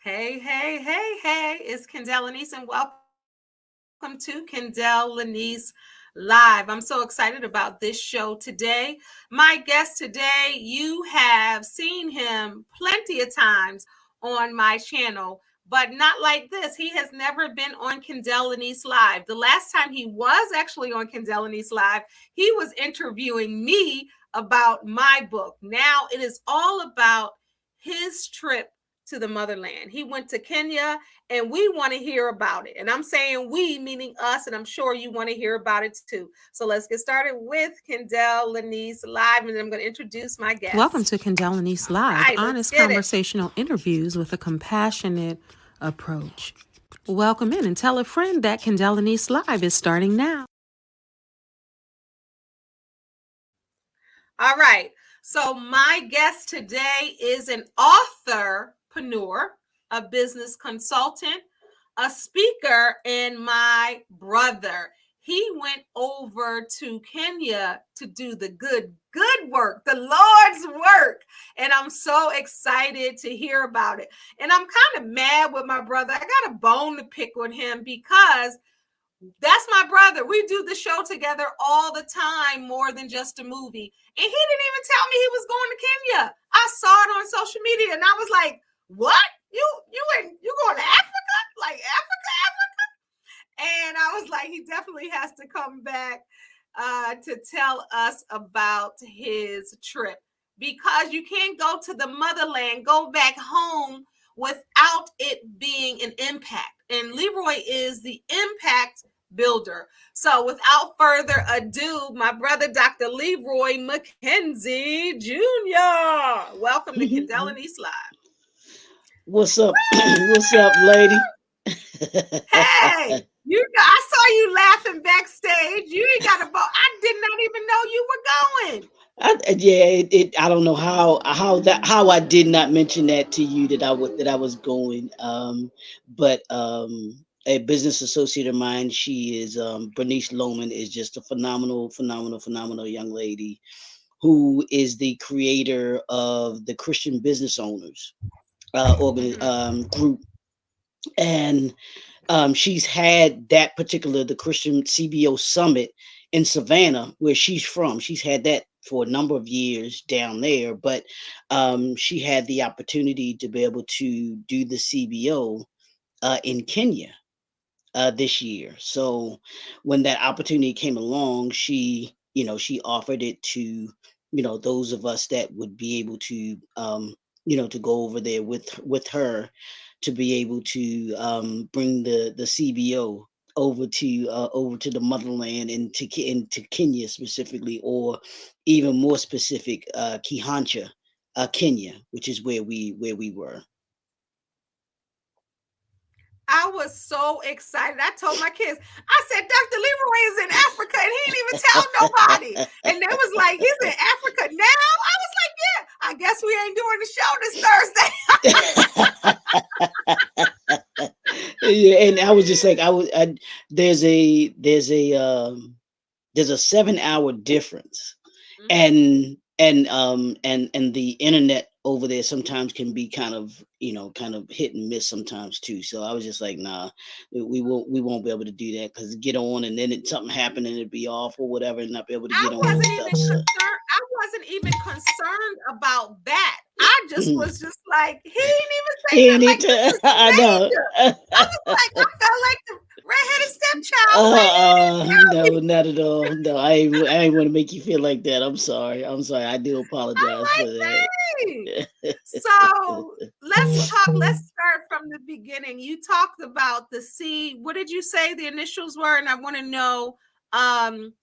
Hey, hey, hey, hey, it's Kendell Lenice, and welcome to Kendell Lenice Live. I'm so excited about this show today. My guest today, you have seen him plenty of times on my channel, but not like this. He has never been on Kendell Lenice Live. The last time he was actually on Kendell Lenice Live, he was interviewing me about my book. Now it is all about his trip to the motherland. He went to Kenya, and we want to hear about it. And I'm saying we, meaning us, and I'm sure you want to hear about it too. So let's get started with Kendell Lenice Live, and then I'm going to introduce my guest. Welcome to Kendell Lenice Live, Right, let's honest get it. conversational interviews with a compassionate approach. Welcome in and tell a friend that Kendell Lenice Live is starting now. All right. So my guest today is an authorpreneur, a business consultant, a speaker, and my brother. He went over to Kenya to do the good work, the Lord's work. And I'm so excited to hear about it. And I'm kind of mad with my brother. I got a bone to pick with him because that's my brother. We do the show together all the time, more than just a movie. And he didn't even tell me he was going to Kenya. I saw it on social media and I was like, what? You going to Africa? Like Africa? And I was like, he definitely has to come back to tell us about his trip, because you can't go to the motherland, go back home without it being an impact. And Leroy is the impact builder. So without further ado, my brother, Dr. Leroy McKenzie Jr. Welcome to Kendell Lenice Live. What's up? What's up, lady? Hey, I saw you laughing backstage. You ain't got a boat. I did not even know you were going. I don't know how I did not mention that to you that I was going. But a business associate of mine, she is Bernice Lohman, is just a phenomenal young lady who is the creator of the Christian Business Owners group, and she's had that particular the Christian CBO Summit in Savannah, where she's from. She's had that for a number of years down there, but she had the opportunity to be able to do the CBO in Kenya this year. So when that opportunity came along, she offered it to those of us that would be able to to go over there with her to be able to bring the CBO over to the motherland into Kenya specifically, or even more specific, Kihancha, Kenya, which is where we were. I was so excited. I told my kids, I said, Dr. Leroy is in Africa and he didn't even tell nobody. And they was like, he's in Africa now? I was like, yeah, I guess we ain't doing the show this Thursday. Yeah, and I was just like, there's a 7-hour difference, Mm-hmm. and the internet over there sometimes can be kind of hit and miss sometimes too. So I was just like, nah, we won't be able to do that, because get on and then something happened and it'd be off or whatever, and not be able to I get on and wasn't stuff. even concerned. I wasn't even concerned about that. I just was just like, he didn't even say nothing. Like, this is I know. major. I was like, I felt like the redheaded stepchild saying he didn't tell No, me. not at all. No, I ain't want to make you feel like that. I'm sorry. I do I'm apologize for like, that. dang. So let's start from the beginning. You talked about the C. What did you say the initials were? And I want to know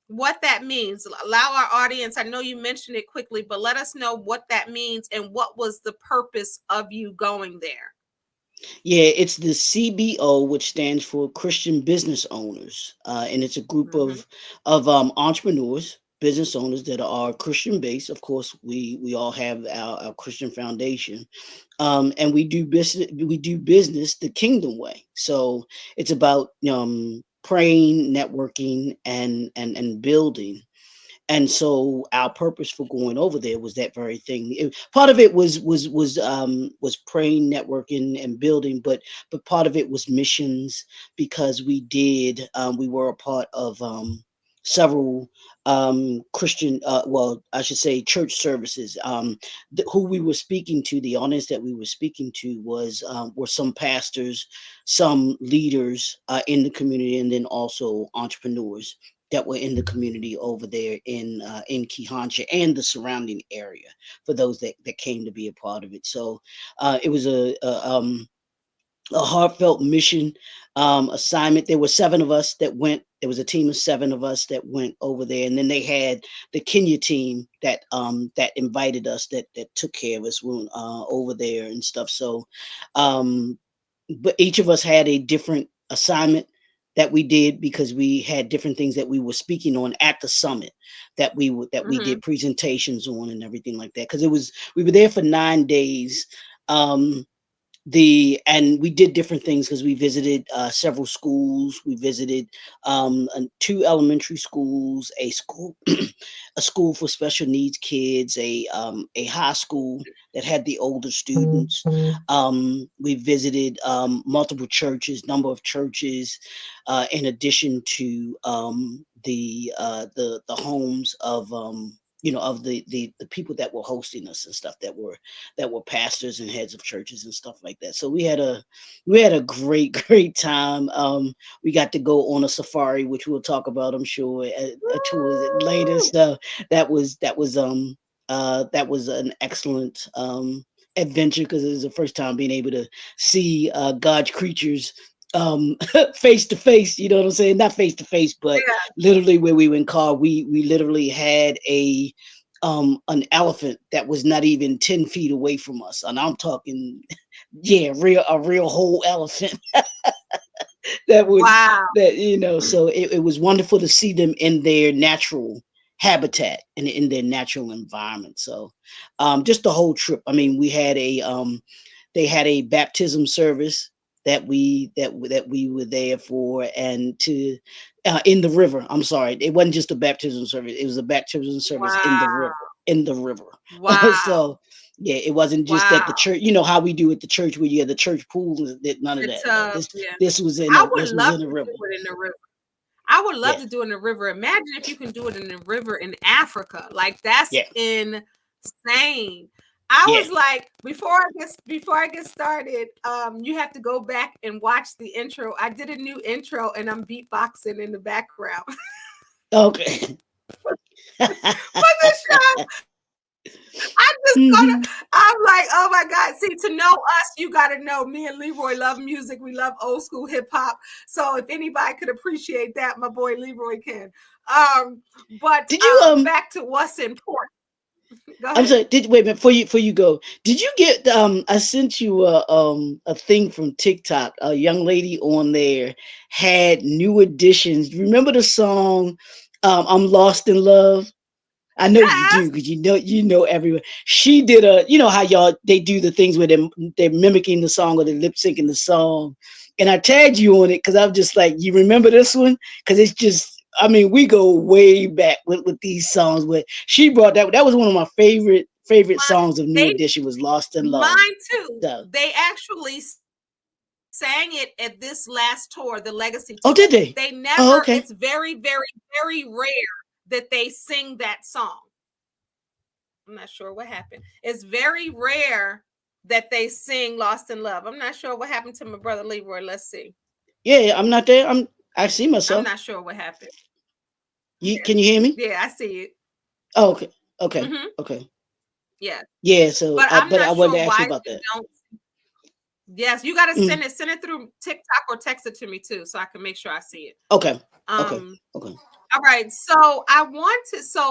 what that means. Allow our audience, I know you mentioned it quickly, but let us know what that means and what was the purpose of you going there. Yeah, it's the CBO, which stands for Christian Business Owners, and it's a group Mm-hmm. of entrepreneurs, business owners that are Christian based. Of course, we all have our Christian foundation, and we do business the kingdom way. So it's about praying, networking, and building. And so our purpose for going over there was that very thing. Part of it was praying, networking, and building, but part of it was missions, because we were a part of several Christian, well, I should say church services. Who we were speaking to, the audience that we were speaking to were some pastors, some leaders in the community, and then also entrepreneurs that were in the community over there in Kehancha and the surrounding area, for those that came to be a part of it. So it was a heartfelt mission assignment. There were seven of us that went. There was a team of seven of us that went over there, and then they had the Kenya team that invited us, that took care of us when over there and stuff. So, um, but each of us had a different assignment that we did, because we had different things that we were speaking on at the summit, that we Mm-hmm. did presentations on and everything like that. Because we were there for 9 days. Um, and we did different things, because we visited several schools. We visited two elementary schools, a school a school for special needs kids, a high school that had the older students. We visited multiple churches, number of churches, in addition to the homes of of the people that were hosting us and stuff, that were pastors and heads of churches and stuff like that. So we had a great great time. We got to go on a safari, which we'll talk about, I'm sure, towards it later. Woo! So that was an excellent adventure, because it was the first time being able to see God's creatures face to face. You know what I'm saying? Not face to face, but Yeah. literally, where we were in car, we literally had an elephant that was not even 10 feet away from us, and I'm talking, yeah, a real whole elephant. that would Wow. so it was wonderful to see them in their natural habitat and in their natural environment. So just the whole trip, I mean, they had a baptism service that we were there for, and to in the river. I'm sorry, it wasn't just a baptism service, it was a baptism service in the Wow. river. In the river. Wow. So yeah, it wasn't just at Wow. the church, how we do at the church, where you have the church pool. None of The that. No, tub. this Yeah. this was in I a would this was love in a to river. do it in the river. I would love Yeah, to do it in the river. Imagine if you can do it in the river in Africa. Like that's yeah, insane. I yeah. was like, before I get started, you have to go back and watch the intro. I did a new intro and I'm beatboxing in the background Okay. for the show. I'm just gonna, Mhm. I'm like, oh my God. See, to know us, you got to know me and Leroy love music. We love old school hip hop. So if anybody could appreciate that, my boy Leroy can. But Did you back to what's important. Go I'm ahead. sorry, did wait a minute, before you go, did you get I sent you a thing from TikTok. A young lady on there had new additions. Remember the song I'm Lost in Love? I know you Yes. do, because you know everyone. She did how y'all they do the things where they're mimicking the song, or they're lip syncing the song, and I tagged you on it, because I'm just like, you remember this one? Because it's just, I mean, we go way back with these songs. Where she brought that was one of my favorite songs of New They Edition, was Lost in Love. Mine too. So, They actually sang it at this last tour, the Legacy oh, tour. did they? They Oh, never, okay. it's very, very, very rare that they sing that song. I'm not sure what happened. It's very rare that they sing Lost in Love. I'm not sure what happened to my brother Leroy. Let's see. Yeah, I'm not there. I see I'm myself. not sure what happened. You Yeah. Can you hear me? Yeah, I see it. Oh, okay, okay, Hmm. okay. Yeah. Yeah. So, But I'm but not I wanted sure to ask you why about you that. don't. Yes, you got to Mm, send it through TikTok or text it to me too, so I can make sure I see it. okay, okay, Um, okay. all right, so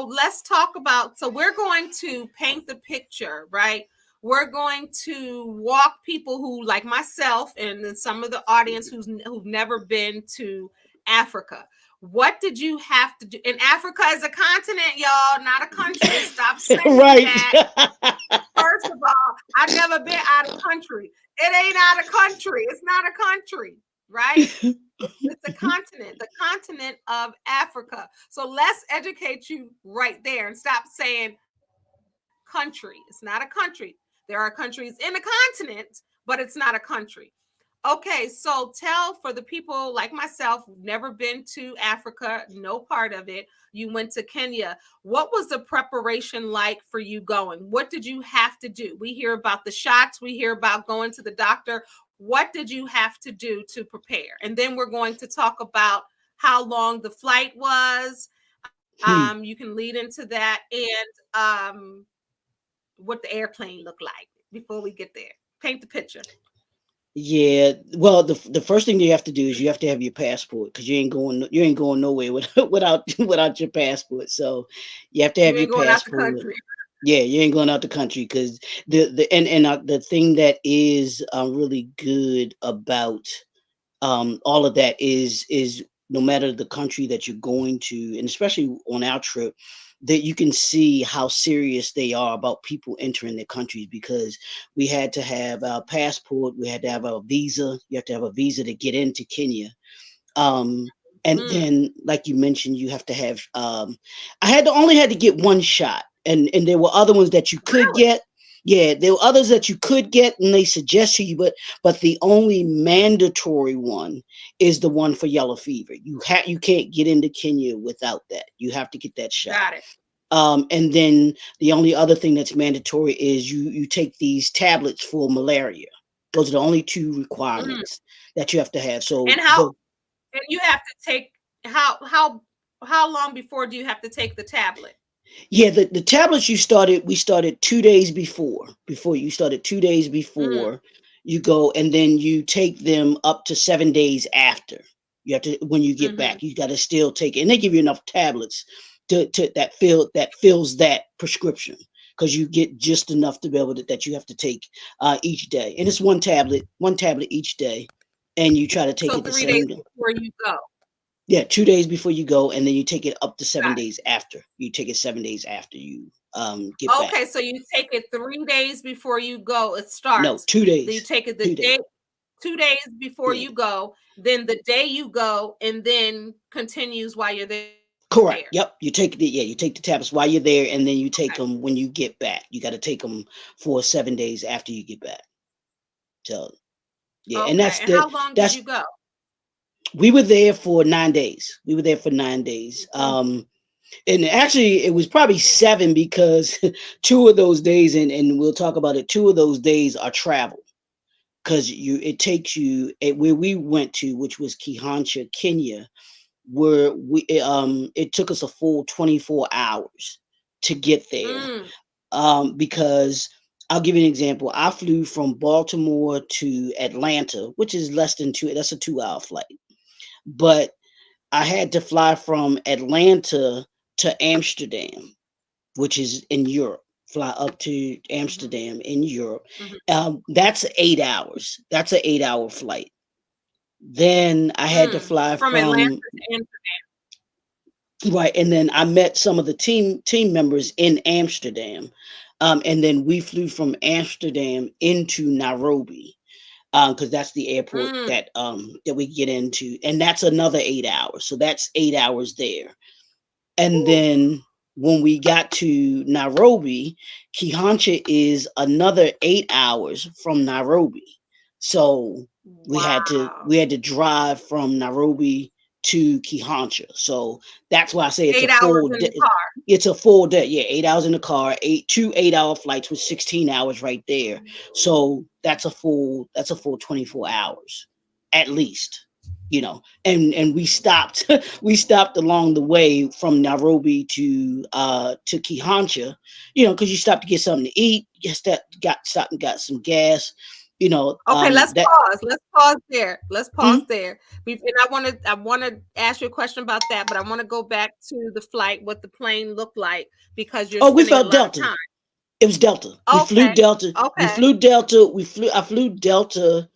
let's talk about, so we're going to paint the picture, right? We're going to walk people who, like myself and then some of the audience who've never been to Africa. What did you have to do? And Africa is a continent, y'all, not a country. Stop saying Right. that. First of all, I've never been out of country. It ain't out of country. It's not a country, right? It's the continent of Africa. So let's educate you right there and stop saying country. It's not a country. There are countries in the continent, but it's not a country. Okay, so tell for the people like myself who've never been to Africa, no part of it. You went to Kenya. What was the preparation like for you going? What did you have to do? We hear about the shots, we hear about going to the doctor. What did you have to do to prepare? And then we're going to talk about how long the flight was. You can lead into that, and what the airplane looked like before we get there. Paint the picture. Yeah, well, the first thing you have to do is you have to have your passport because you ain't going nowhere without your passport. So you have to You have ain't your going out the passport. country. Yeah, you ain't going out the country because the thing that is really good about all of that is no matter the country that you're going to, and especially on our trip, that you can see how serious they are about people entering their countries because we had to have our passport, we had to have our visa. You have to have a visa to get into Kenya. Um, and Mm, then, like you mentioned, you have to have. I had to only had to get one shot, and there were other ones that you could really? get. Yeah, there were others that you could get, and they suggest to you, but the only mandatory one is the one for yellow fever. You can't get into Kenya without that. You have to get that shot. Got it. And then the only other thing that's mandatory is you take these tablets for malaria. Those are the only two Mm. requirements that you have to have. And So how and you have to take how long before do you have to take the tablet? yeah, the tablets we started 2 days before you started 2 days Mm, before you go, and then you take them up to 7 days after. You have to when you get mm-hmm. back, you got to still take it, and they give you enough tablets to that fills that prescription because you get just enough to be able to that you have to take each day, and it's one tablet each day, and you try to take So it the 3 days same day. before you go. Yeah, 2 days before you go, and then you take it up to seven Got it. days after. You take it 7 days after you get back. Okay, so you take it 3 days before you go. It No, starts. two Then you days. take it the 2 days. day 2 days before Yeah, you go, then the day you go, and then continues while you're there. correct. Yep. You take the tablets while you're there, and then you Okay. take them when you get back. You got to take them for 7 days after you get back. So yeah, and Okay. And how long did that's you go? we were there for 9 days. We were there for 9 days. Mm, And actually, it was probably seven because two of those days, and we'll talk about it. Two of those days are travel because it takes you where we went to, which was Kihancha, Kenya, where it took us a full 24 hours to get there. mm, Because I'll give you an example. I flew from Baltimore to Atlanta, which is less than two. That's a 2 hour flight, but I had to fly from Atlanta to Amsterdam, which is in Europe. Fly up to mhm, Amsterdam in Europe. mhm, That's 8 hours. That's an 8 hour flight. Then I had to fly from Atlanta from to Amsterdam. right, and then I met some of the team members in Amsterdam, and then we flew from Amsterdam into Nairobi, because that's the airport Mm, that we get into, and that's another 8 hours. So that's 8 hours there. And whew, then when we got to Nairobi, Kihancha is another 8 hours from Nairobi. So wow. we had to drive from Nairobi to Kihancha. So that's why I say it's a 8 hours full in the day. car. It's a full day. Yeah, 8 hours in the car, 8 hour flights with 16 hours right there. So that's a full 24 hours at least. And we stopped we stopped along the way from Nairobi to Kihancha, because you stop to get something to eat, got stopped and got some gas, Okay, let's that pause. Let's pause there. Let's pause Mhm. there. And I want to ask you a question about that, but I want to go back to the flight, what the plane looked like, because you're Oh, we spending a felt lot of Delta. time. It was Delta. We flew Okay. Delta. We Okay. flew Delta. I flew Delta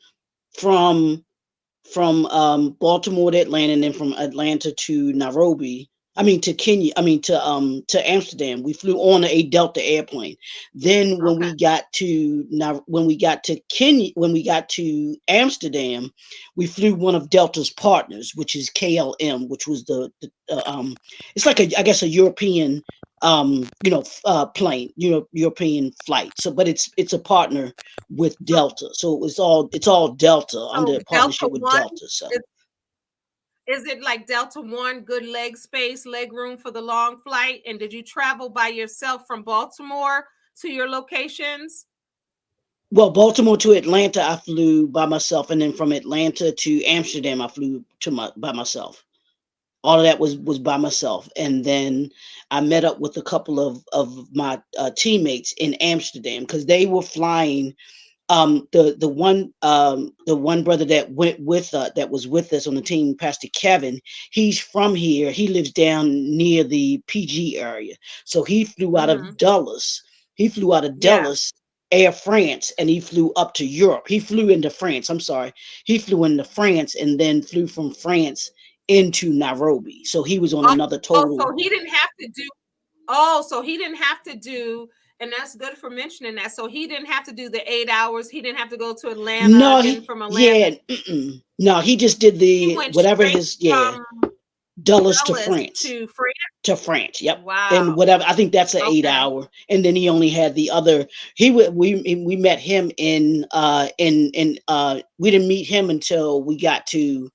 from Baltimore to Atlanta, and then from Atlanta to Nairobi. I mean to Kenya. I mean to Amsterdam. We flew on a Delta airplane. Then when Okay. we got to now when we got to Kenya, when we got to Amsterdam, we flew one of Delta's partners, which is KLM, which was it's like a, I guess, a European plane, European flight. So, but it's a partner with So, Delta. So it's all Delta under so Delta partnership with One Delta. So. is it like Delta One, good leg space, leg room for the long flight? And did you travel by yourself from Baltimore to your locations? Well, Baltimore to Atlanta, I flew by myself, and then from Atlanta to Amsterdam, I flew by myself. All of that was by myself, and then I met up with a couple of my teammates in Amsterdam because they were flying. The one brother that went with that was with us on the team, Pastor Kevin, he's from here. He lives down near the PG area, so he flew out Mm-hmm. of Dulles. He flew out of Yeah. Dulles, Air France, and he flew up to Europe. He flew into France. I'm sorry, he flew into France and then flew from France into Nairobi. So he was on another So total. he didn't have to do. Oh, so he didn't have to do, and that's good for mentioning that. So he didn't have to do the 8 hours. He didn't have to go to Atlanta. No, Then he from Atlanta, yeah, no, he just did he the went whatever straight his yeah. from Dulles to Dallas France. to France. To France, yep. And Wow. whatever, I think that's an eight Okay. hour. And then he only had the other. We met him in we didn't meet him until we got to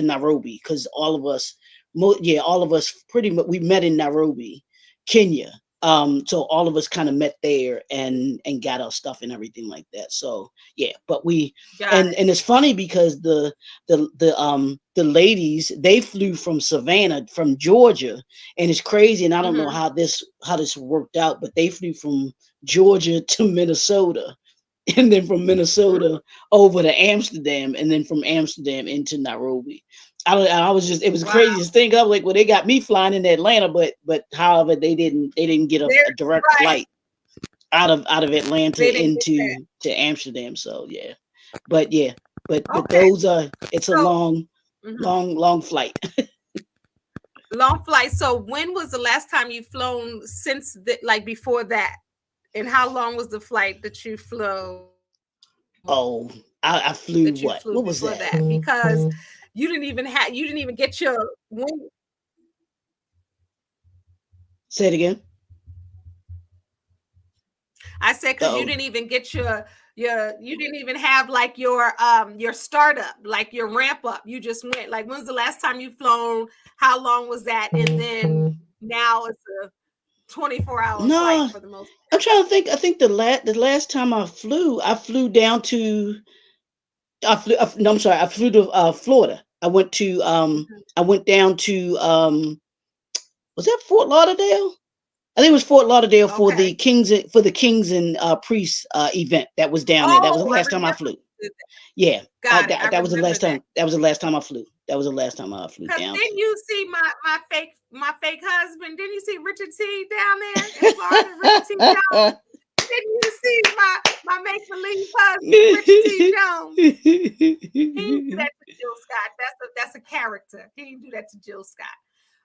Nairobi, because all of us pretty much we met in Nairobi, Kenya. So all of us kind of met there and got our stuff and everything like that. So yeah, but we Got and it's funny because the ladies, they flew from Savannah, from Georgia, and it's crazy, and I it. don't know Hmm. how this worked out, but they flew from Georgia to Minnesota, and then from Minnesota over to Amsterdam, and then from Amsterdam into Nairobi. I was just, it was the Wow. craziest thing. I was like, well, they got me flying in Atlanta, but however, they didn't get a direct Right. flight out of They Atlanta didn't get that. into to Amsterdam. So yeah, but yeah, but Okay. those are it's a So long, mhm. long flight. Long flight. So when was the last time you flown since like before that? And how long was the flight that you flew Oh, before that? I flew Because what? What was that? you didn't even get your when Say it again. I said because you Oh, didn't even get you didn't even have like your startup, like your ramp up. You just went like when's the last time you flown? How long was that? And then now it's a 24-hour flight no, for the most I'm trying to think. I think the last time I flew down to no, I'm sorry, I flew to Florida. I went down to was that Fort Lauderdale? I think it was Fort Lauderdale for okay. the Kings and Priests event that was down there. That was the Oh, I last time I remember flew. you did that. Yeah, Got it. I that was the remember last that. time. That was the last time I flew. That was the last time I flew Cause down didn't you see my fake husband? Didn't you see Richard T down there in Florida? Richard T. Jones. Didn't you see my make believe husband, Richard T. Jones? He didn't do that to Jill Scott. That's a character. He didn't do that to Jill Scott.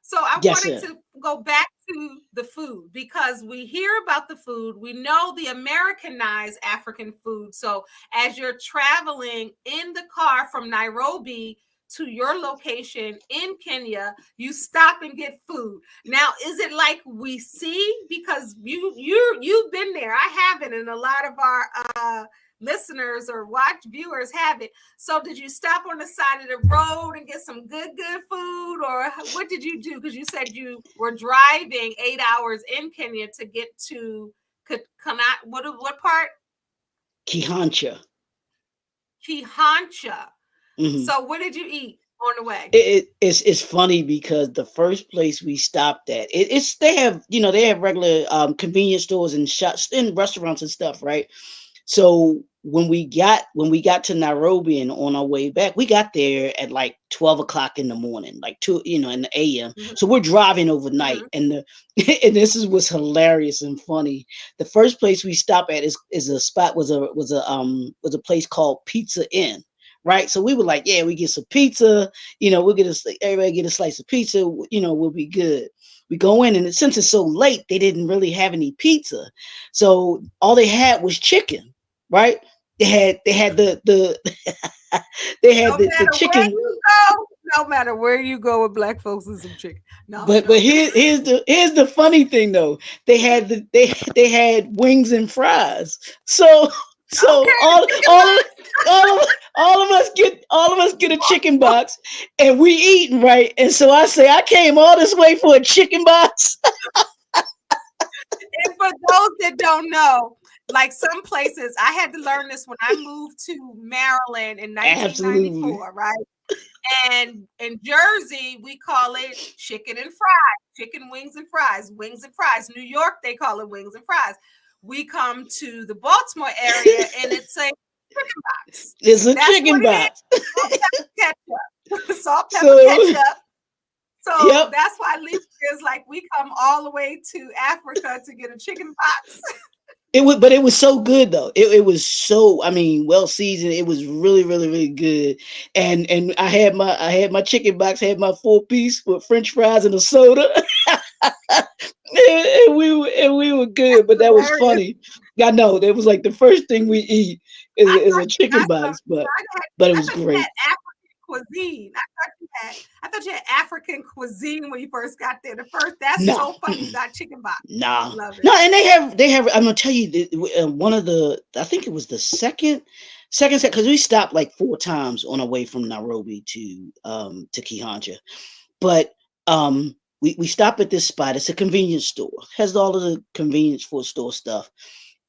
So I Yes, wanted sir. to go back to the food because we hear about the food. We know the Americanized African food. So as you're traveling in the car from Nairobi to your location in Kenya, you stop and get food. Now, is it like we see because you've been there? I haven't, and a lot of our listeners or watch viewers have it. So did you stop on the side of the road and get some good food, or what did you do? Because you said you were driving 8 hours in Kenya to get to what part? Kihancha. Kihancha. Hmm. So what did you eat on the way? It's funny because the first place we stopped at, it's they have regular convenience stores and shops and restaurants and stuff, right? So when we got to Nairobi and on our way back, we got there at like 12 o'clock in the morning, like two, in the AM. Mhm, So we're driving overnight, mhm. and and this is what's hilarious and funny. The first place we stop at is a spot was a place called Pizza Inn, right? So we were like, yeah, we get some pizza, we'll everybody get a slice of pizza, we'll be good. We go in, and since it's so late, they didn't really have any pizza, so all they had was chicken, right? They had the they had No the matter where chicken. you go, no matter where you go with black folks and some chicken. No, I'm But joking. here's the funny thing though. They had wings and fries. So so Okay, the all chicken all of box. all of us get a chicken box, and we eating, right. And so I say, I came all this way for a chicken box. And for those that don't know, like some places, I had to learn this when I moved to Maryland in Absolutely. 1994, right? And in Jersey, we call it chicken and fries, chicken wings and fries. New York, they call it wings and fries. We come to the Baltimore area and it's a chicken box. It's a That's what chicken it is. box. Salt, pepper, ketchup. Salt, pepper, So ketchup. So yep. that's why Lisa is like, we come all the way to Africa to get a chicken box. But it was so good though. It was so, well seasoned. It was really, really, really good. And I had my chicken box, had my 4 piece with French fries and a soda. And we were good. But that was Hilarious. funny. I know that was like the first thing we eat is, I is thought a you chicken got some. box. But I but it I was thought you great. had African cuisine. I thought you had African cuisine when you first got there. That's No. so funny. You got chicken box. Nah. Love it. No, and they have. I'm gonna tell you one of the. I think it was the second set, because we stopped like 4 times on our way from Nairobi to Kihanja. But we stop at this spot. It's a convenience store. Has all of the convenience food store stuff.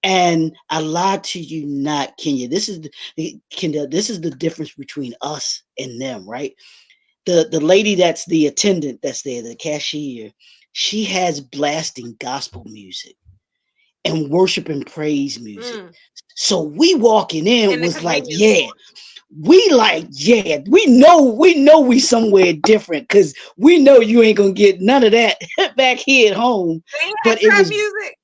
And I lied to you not, Kenya. Kendall. This is the difference between us and them, right? The lady that's the attendant that's there, the cashier, she has blasting gospel music and worship and praise music. Mm. So we walking in In the was like, convenience yeah, store. we know we somewhere different, because we know you ain't gonna get none of that back here at home. They ain't had But it trap was music.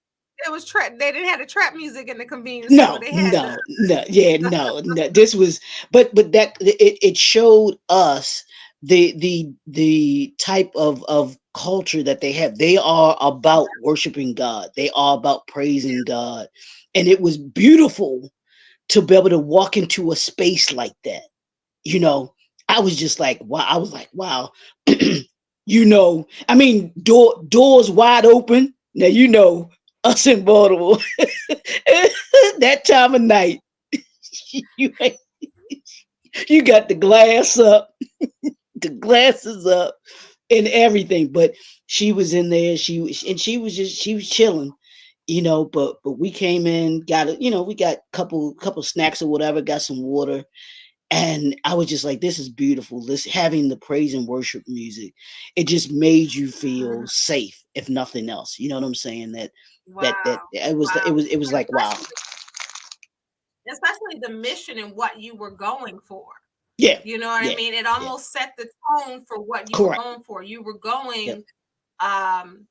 It was trap. They didn't have the trap music in the convenience store. no, They had the no, no, yeah, no, no. This was, but that it showed us the type of culture that they have. They are about worshiping God. They are about praising God, and it was beautiful to be able to walk into a space like that. You know, I was just like, wow. I was like, wow. Doors wide open. Now us in Baltimore. That time of night, you you got the glass up, the glasses up, and everything. But she was in there. She was chilling. But we came in, we got couple snacks or whatever, got some water, and I was just like, this is beautiful. This having the praise and worship music, it just made you feel safe, if nothing else. You know what I'm saying? That wow, it was it wow. was it was And like, wow. especially the mission and what you were going for. Yeah, You know what I yeah, mean? It yeah. almost set the tone for what you were Correct. going for. You were Yep. going to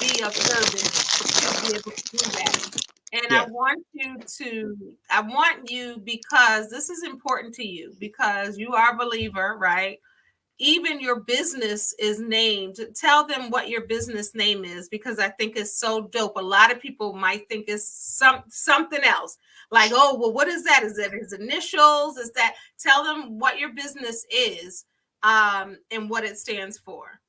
be of service to be able to do that. And Yeah. I want you, because this is important to you, because you are a believer, right? Even your business is named. Tell them what your business name is, because I think it's so dope. A lot of people might think it's something else. Like, oh, well, what is that? Is it his initials? Is that? Tell them what your business is, and what it stands for.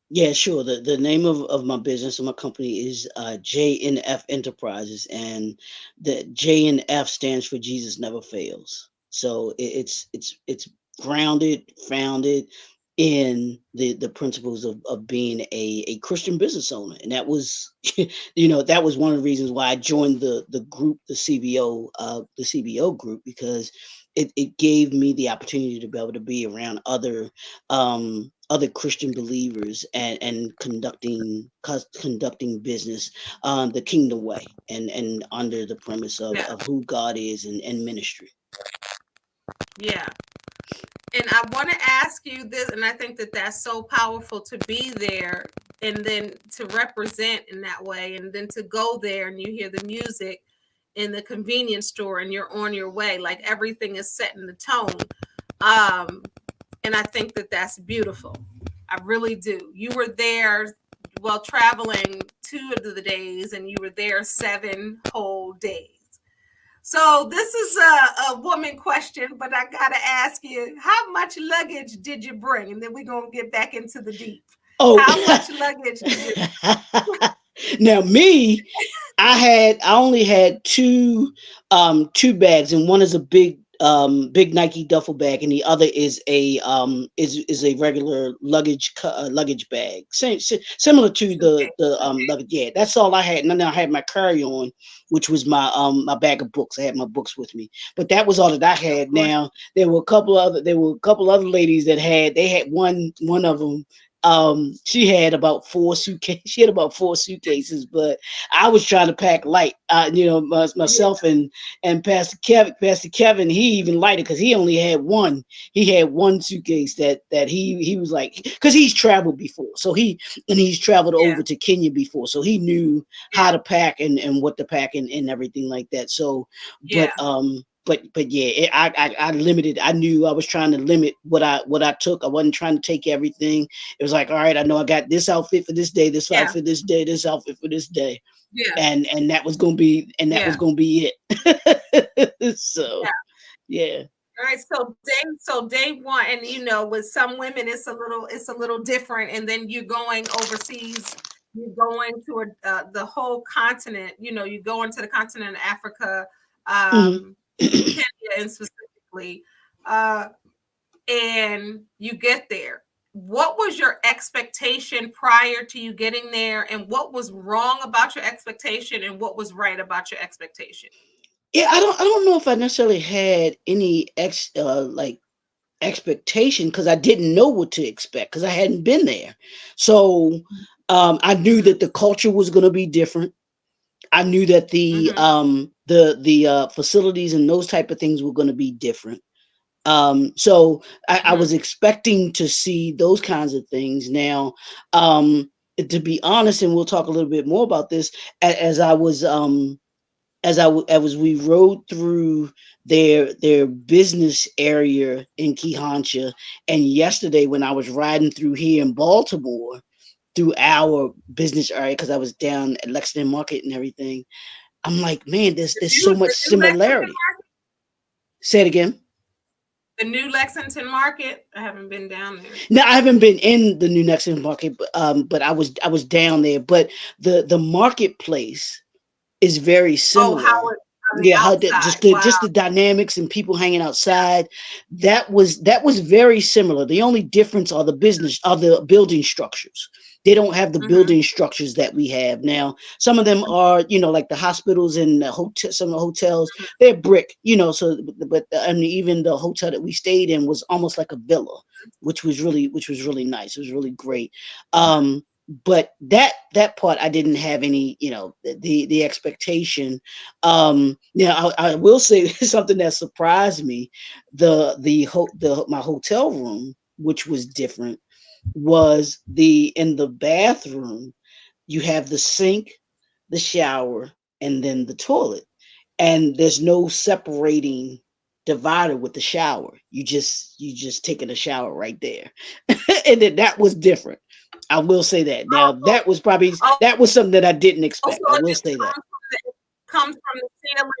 Yeah, sure. The name of my business and my company is JNF Enterprises, and the JNF stands for Jesus Never Fails. So it's grounded, founded in the principles of being a Christian business owner. And that was that was one of the reasons why I joined the group, the CBO group, because it gave me the opportunity to be able to be around other Christian believers, and conducting business the kingdom way, and under the premise of, Yeah, of who God is, and ministry. yeah. And I want to ask you this, and I think that that's so powerful to be there and then to represent in that way, and then to go there and you hear the music. in the convenience store and you're on your way. Like everything is setting the tone. Um, and I think that that's beautiful. I really do. You were there, well, traveling 2 of the days, and you were there 7 whole days. So this is a woman question, but I gotta ask you, how much luggage did you bring? And then we're gonna get back into the deep. Oh, How much luggage did you? now me, I only had two bags, and one is a big Nike duffel bag, and the other is a regular luggage bag, similar to the luggage. Yeah, that's all I had. And then I had my carry on, which was my bag of books. I had my books with me, but that was all that I Of had. course. Now there were a couple other ladies that had one of them. She had about four suitcases. She had about four suitcases, but I was trying to pack light. Yeah, Myself and Pastor Kevin, he even lighter because he only had one. He had one suitcase that he was like, because he's traveled before, he's traveled yeah, over to Kenya before, so he knew how yeah, to pack and what to pack and everything like that. So, yeah, but yeah, I limited. I knew I was trying to limit what I took. I wasn't trying to take everything. It was like, all right, I know I got this outfit for this day, this yeah, outfit this day, this outfit for this day, yeah, and that was yeah, gonna be it. So yeah. yeah. All right, so day one, and with some women, it's a little different, and then you're going overseas, you're going to the whole continent. You go into the continent of Africa, Hmm. um, Kenya, and specifically, uh, and you get there. What was your expectation prior to you getting there, and what was wrong about your expectation, and what was right about your expectation? Yeah, I don't know if I necessarily had any like expectation because I didn't know what to expect because I hadn't been there. So I knew Mm-hmm. that the culture was going to be different. I knew that Mm-hmm. the facilities and those type of things were going to be different. So I Mm-hmm. was expecting to see those kinds of things. Now, um, to be honest, and we'll talk a little bit more about this as I was as we rode through their business area in Kehancha, and yesterday when I was riding through here in Baltimore through our business area because I was down at Lexington Market and everything. I'm like, man, there's so much The new Lexington similarity. Say it again. The new Lexington Market? I haven't been down there. Now I haven't been in the New Mexican Market, but I was down there. But the marketplace is very Oh, how similar. it on the Yeah, how outside. just Wow. the dynamics and people hanging outside. That was very similar. The only difference are the building structures. They don't have the Mhm. building structures that we have now. Some of them are, like the hospitals and the hotel. Some of the hotels, they're brick. So, but I mean, even the hotel that we stayed in was almost like a villa, which was really nice. It was really great. But that part I didn't have any, the expectation. Now I will say something that surprised me. My hotel room, which was different, was the in the bathroom you have the sink, the shower, and then the toilet, and there's no separating divider with the shower. You just taking a shower right there. And then that was different. I will say that. Oh, Now oh, that was something that I didn't so expect. I it will just say that. comes from the ceiling.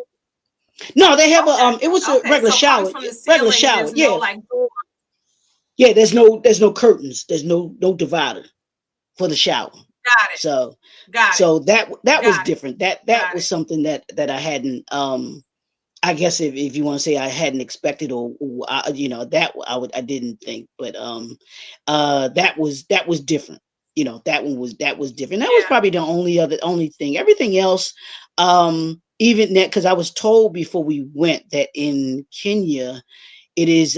No, they have Okay. it was a Okay. regular So comes shower. from the Regular ceiling, and shower. there's no Yeah. like door. Yeah, there's no curtains. There's no divider for the shower. Got it. So Got it. so that was Got it. different. That Got was it. something that I hadn't I guess if you want to say I hadn't expected or I didn't think, but that was different. That was different. That was Yeah. probably the only thing. Everything else, even that because I was told before we went that in Kenya it is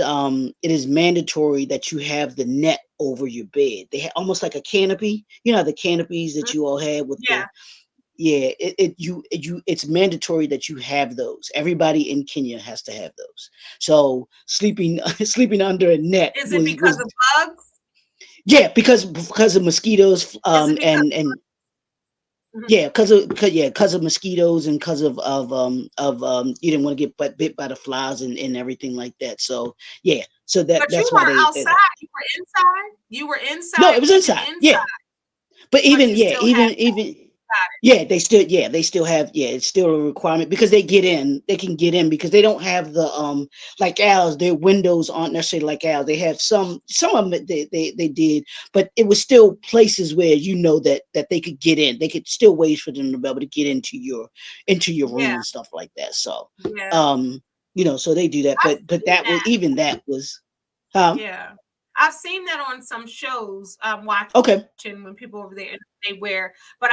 mandatory that you have the net over your bed. They have almost like a canopy. The canopies that Mhm. you all had with the Yeah. yeah, it's mandatory that you have those. Everybody in Kenya has to have those. So sleeping sleeping under a net Is it because was of bugs? yeah, because of mosquitoes Is it because and yeah, because of mosquitoes and because of you didn't want to get bit by the flies and everything like that. So yeah, so But you that's why weren't they outside. You were inside. You were no, inside, it was even inside. Yeah, inside, but but even you yeah, still had even got yeah, they still have yeah, it's still a requirement because they can get in because they don't have the like ours, their windows aren't necessarily like ours. They have some of them they did, but it was still places where you know that they could get in. They could still ways for them to be able to get into your yeah, room and stuff like that. So yeah. um so they do that, I've but seen that was that. even that was Yeah. I've seen that on some shows watching when okay. people over there they wear, but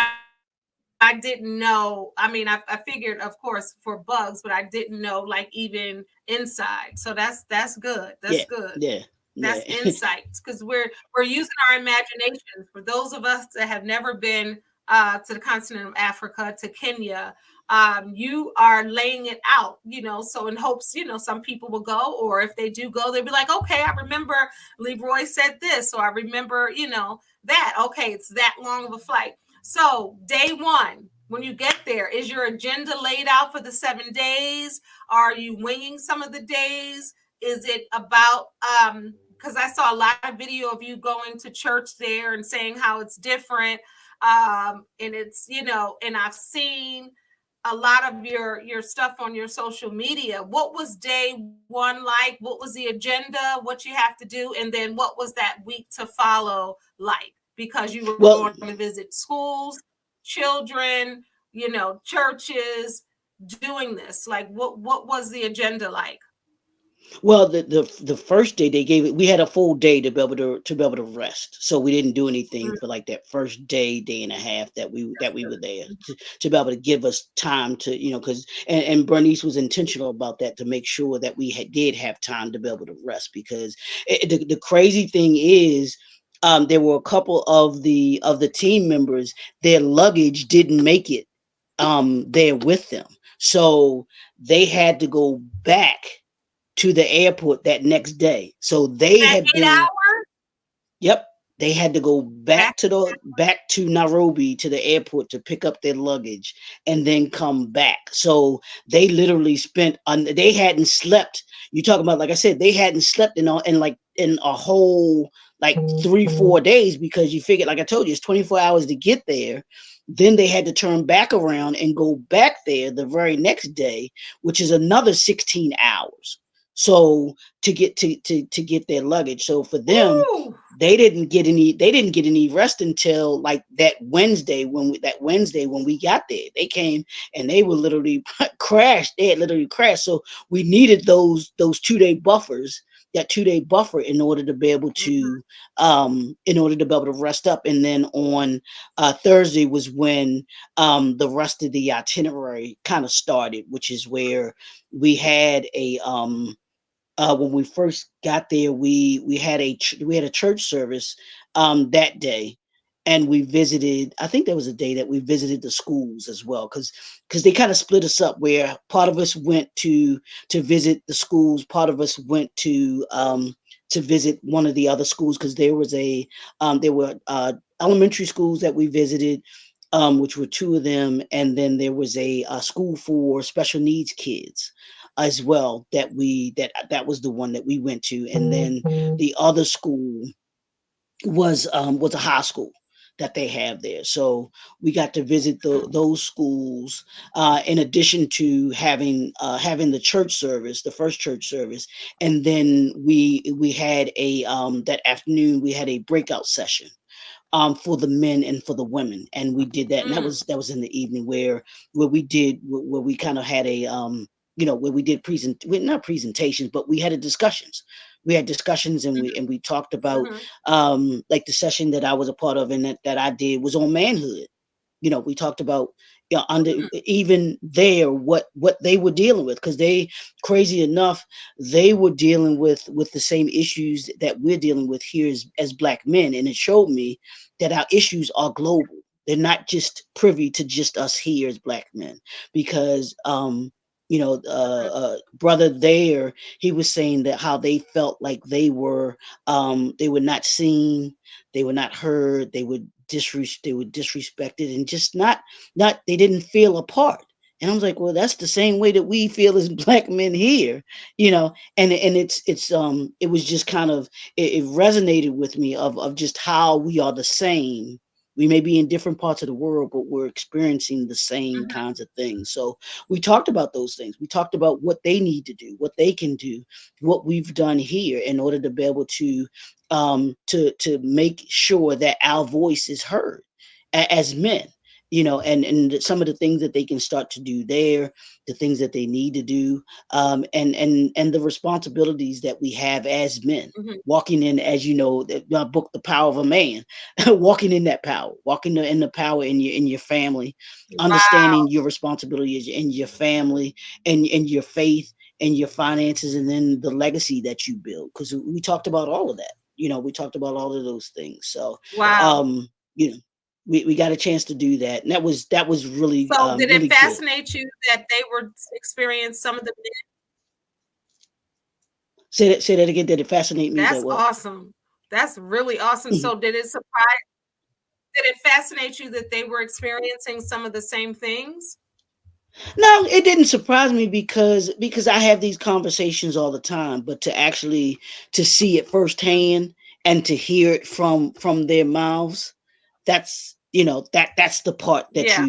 I didn't know. I mean, I figured, of course, for bugs, but I didn't know like even inside. So that's good. That's good. Yeah, yeah, That's yeah. insight because we're using our imagination. For those of us that have never been to the continent of Africa, to Kenya, you are laying it out, so in hopes, some people will go, or if they do go, they'll be like, okay, I remember Leroy said this, or I remember, that. Okay, it's that long of a flight. So day one, when you get there, is your agenda laid out for the 7 days? Are you winging some of the days? Is it about because I saw a lot of video of you going to church there and saying how it's different. And it's, and I've seen a lot of your stuff on your social media. What was day one like? What was the agenda? What you have to do? And then what was that week to follow like? Because you were going Well, to visit schools, children, churches, doing this. Like what was the agenda like? Well, the first day they gave it, we had a full day to be able to rest. So we didn't do anything Mm, for like that first day, day and a half that's that we good. were there to be able to give us time to because and Bernice was intentional about that to make sure that we did have time to be able to rest because the crazy thing is. There were a couple of the team members. Their luggage didn't make it there with them, so they had to go back to the airport that next day. So they That had eight been, hours yep, they had to go back. back to Nairobi to the airport to pick up their luggage and then come back. So they literally spent they hadn't slept. You talking about like I said, they hadn't slept in a whole like 3 4 days because you figured like I told you it's 24 hours to get there. Then they had to turn back around and go back there the very next day, which is another 16 hours. So to get their luggage. So for them, Woo! they didn't get any rest until like that Wednesday when we got there. They came and they were literally crashed. They had literally crashed. So we needed those 2 day buffers, that 2 day buffer in order to be able Mhm. to in order to be able to rest up. And then on Thursday was when the rest of the itinerary kind of started, which is where we had a when we first got there, we had we had a church service that day, and we visited. I think there was a day that we visited the schools as well, because they kind of split us up. Where part of us went to visit the schools, part of us went to visit one of the other schools because there were elementary schools that we visited. Which were two of them, and then there was a school for special needs kids as well that was the one that we went to, and then the other school was a high school that they have there. So we got to visit those schools in addition to having the church service, the first church service, and then we had a that afternoon we had a breakout session for the men and for the women, and we did that, and Mm, that was in the evening where we kind of had a where we did not presentations, but we had a discussions. We had discussions, and mhm, we talked about mhm, like the session that I was a part of and that I did was on manhood. We talked about under mm, even there what they were dealing with, because they, crazy enough, they were dealing with the same issues that we're dealing with here as black men, and it showed me that our issues are global. They're not just privy to just us here as black men, because brother there, he was saying that how they felt like they were not seen, they were not heard, they were they were disrespected and just not they didn't feel a part. And I was like, well, that's the same way that we feel as black men here, you know. And it was just kind of it resonated with me of just how we are the same. We may be in different parts of the world, but we're experiencing the same Mhm. kinds of things. So we talked about those things. We talked about what they need to do, what they can do, what we've done here in order to be able to make sure that our voice is heard as men, you know, and some of the things that they can start to do there, the things that they need to do, and the responsibilities that we have as men, Mhm. walking in, as you know, my book, The Power of a Man, walking in that power, walking in the power in your family, understanding Wow. your responsibilities in your family and your faith and your finances, and then the legacy that you build, because we talked about all of that. You know, we talked about all of those things. So Wow. um you know, we got a chance to do that, and that was really So did it really good. fascinate you that they were experiencing some of the Say that again. Did it fascinate me that That's what? awesome. That's really awesome. So did it fascinate you that they were experiencing some of the same things? No, it didn't surprise me because I have these conversations all the time, but to actually to see it firsthand and to hear it from their mouths, that's, you know, that's the part Yeah.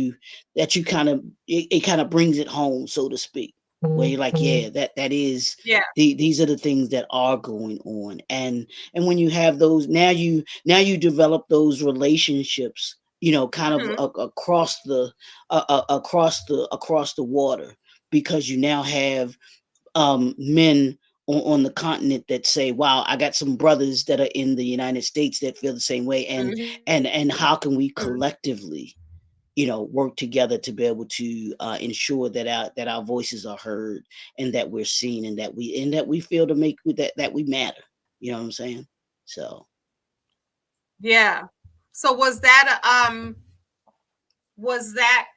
that you kind of it kind of brings it home, so to speak, where you're like, yeah, that is Yeah. these are the things that are going on. And when you have those, now you develop those relationships, you know, kind of Mhm. across the water, because you now have men on the continent that say, wow, I got some brothers that are in the United States that feel the same way. and Mhm. and and how can we collectively, you know, work together to be able to ensure that our voices are heard, and that we're seen, and that we feel to make that we matter. You know what I'm saying? So Yeah. So was that,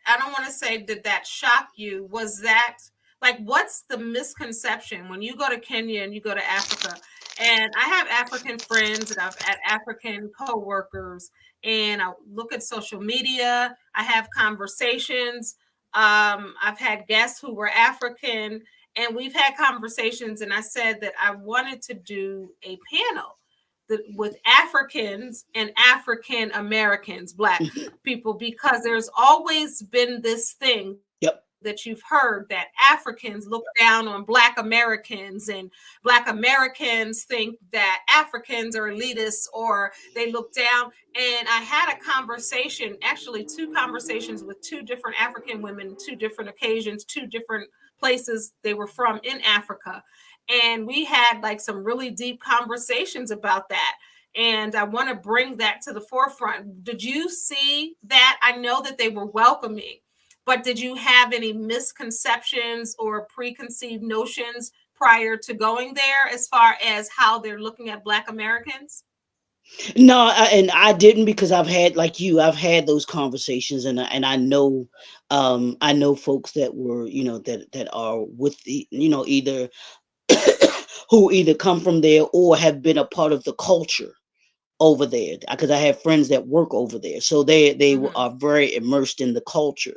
I don't want to say, did that shock you? Was that, like, what's the misconception when you go to Kenya and you go to Africa? And I have African friends and I've had African coworkers, and I look at social media, I have conversations. I've had guests who were African, and we've had conversations, and I said that I wanted to do a panel with Africans and African Americans, Black people, because there's always been this thing yep. that you've heard that Africans look down on Black Americans, and Black Americans think that Africans are elitists or they look down. And I had a conversation, actually, two conversations with two different African women, two different occasions, two different places they were from in Africa. And we had like some really deep conversations about that. And I want to bring that to the forefront. Did you see that? I know that they were welcoming, but did you have any misconceptions or preconceived notions prior to going there as far as how they're looking at Black Americans? No, and I didn't, because I've had those conversations, and I know folks that were, you know, that are with the, you know, either who either come from there or have been a part of the culture over there, because I have friends that work over there, so Mm-hmm. are very immersed in the culture,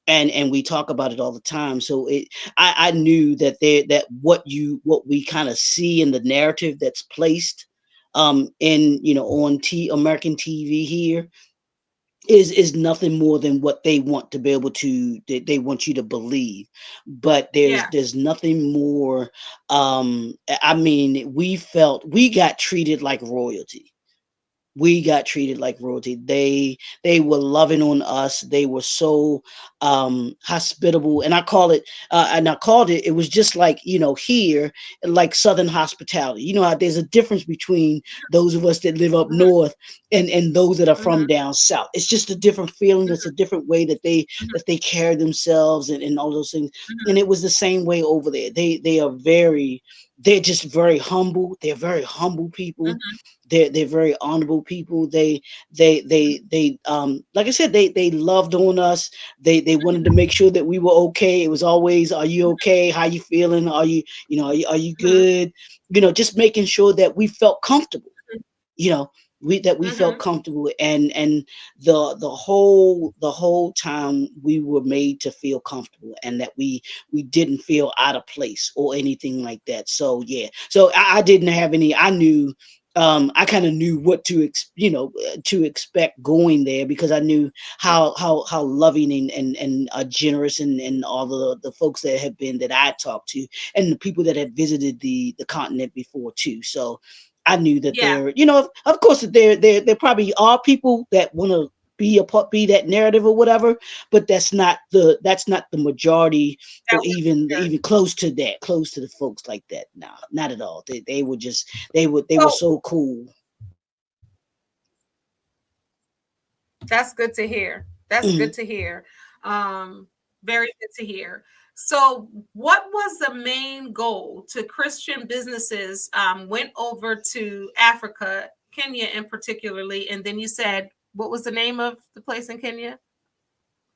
and we talk about it all the time. So I knew that what we kind of see in the narrative that's placed in, you know, on American TV here is nothing more than what they want to be able to they want you to believe. But Yeah. there's nothing more. I mean, we got treated like royalty. We got treated like royalty. They were loving on us. They were so hospitable, and I called it. It was just like, you know, here, like Southern hospitality. You know how there's a difference between those of us that live up Mm-hmm. north and those that are Mm-hmm. from down south. It's just a different feeling. It's a different way Mm-hmm. that they carry themselves, and all those things. And Mm-hmm. it was the same way over there. They're just very humble. They're very humble people. Mm-hmm. They're very honorable people. They like I said, they loved on us. They wanted to make sure that we were okay. It was always, are you okay? How you feeling? Are you Mm-hmm. good? You know, just making sure that we felt comfortable, you know. we felt Mm-hmm. comfortable, and the whole time we were made to feel comfortable, and that we didn't feel out of place or anything like that. So yeah, so I didn't have any. I knew. I kind of knew what to to expect going there, because I knew how loving and generous, and all the folks that have been, that I talked to, and the people that had visited the continent before too. So I knew that Yeah, there, of course, that there probably are people that want to be a part, be that narrative or whatever, but that's not the majority, that or was there. even close to the folks like that. No, not at all. They were just they were So so cool. that's good to hear. That's good Mhm. to hear. Very good to hear. So, what was the main goal to Christian businesses went over to Africa, Kenya in particularly, and then you said what was the name of the place in Kenya?